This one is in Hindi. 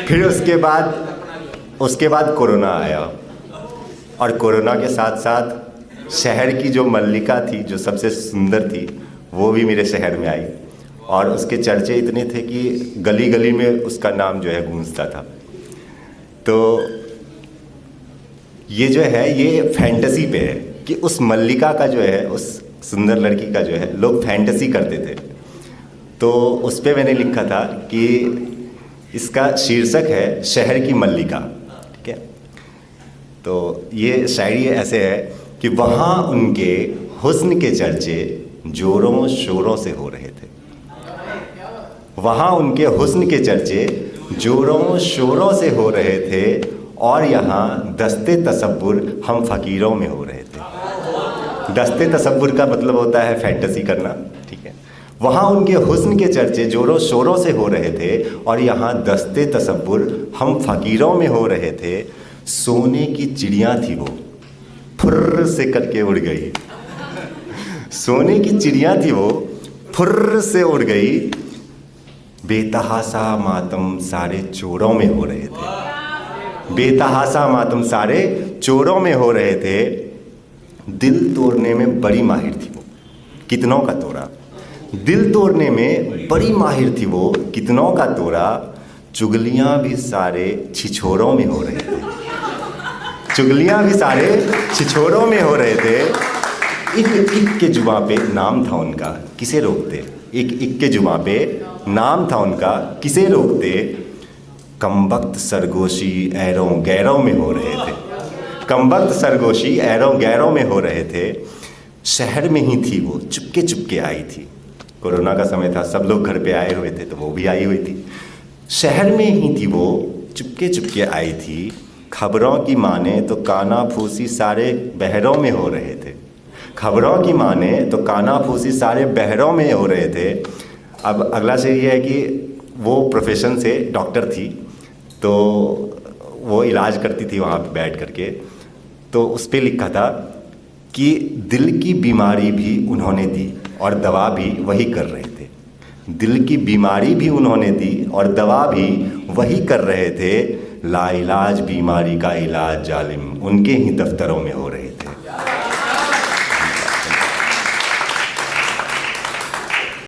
फिर उसके बाद कोरोना आया, और कोरोना के साथ साथ शहर की जो मल्लिका थी, जो सबसे सुंदर थी, वो भी मेरे शहर में आई, और उसके चर्चे इतने थे कि गली गली में उसका नाम जो है गूंजता था। तो ये जो है ये फैंटेसी पे है कि उस मल्लिका का जो है, उस सुंदर लड़की का जो है, लोग फैंटेसी करते थे। तो उस पर मैंने लिखा था कि इसका शीर्षक है शहर की मल्लिका, ठीक है। तो ये शायरी ऐसे है कि वहाँ उनके हुस्न के चर्चे जोरों शोरों से हो रहे थे, वहाँ उनके हुस्न के चर्चे जोरों शोरों से हो रहे थे, और यहाँ दस्ते तसव्वुर हम फ़कीरों में हो रहे थे। दस्ते तसव्वुर का मतलब होता है फैंटेसी करना, ठीक है। वहाँ उनके हुस्न के चर्चे जोरों शोरों से हो रहे थे, और यहाँ दस्ते तसव्वुर हम फ़कीरों में हो रहे थे। सोने की चिड़िया थी वो, फुर्र से करके उड़ गई। सोने की चिड़िया थी वो, फुर्र से उड़ गई। बेतहासा मातम सारे चोरों में हो रहे थे, बेतहासा मातम सारे चोरों में हो रहे थे। दिल तोड़ने में बड़ी माहिर थी वो, कितनों का तोड़ा। दिल तोड़ने में बड़ी माहिर थी वो, कितनों का तोड़ा। चुगलियाँ भी सारे छिछोरों में हो रहे थे, चुगलियाँ भी सारे छिछोरों में हो रहे थे। एक के जुबां पे नाम था उनका, किसे रोकते। एक के जुबां पे नाम था उनका, किसे रोकते। कमबख्त सरगोशी ऐरों गैरों में हो रहे थे, कमबख्त सरगोशी ऐरों गैरों में हो रहे थे। शहर में ही थी वो, चुपके चुपके आई थी। कोरोना का समय था, सब लोग घर पे आए हुए थे, तो वो भी आई हुई थी। शहर में ही थी वो, चुपके चुपके आई थी। खबरों की माने तो काना फूसी सारे बहरों में हो रहे थे, खबरों की माने तो काना फूसी सारे बहरों में हो रहे थे। अब अगला शेर ये है कि वो प्रोफेशन से डॉक्टर थी, तो वो इलाज करती थी वहाँ पे बैठ करके। तो उस पर लिखा था कि दिल की बीमारी भी उन्होंने दी और दवा भी वही कर रहे थे। दिल की बीमारी भी उन्होंने दी और दवा भी वही कर रहे थे। लाइलाज बीमारी का इलाज जालिम उनके ही दफ्तरों में हो रहे थे।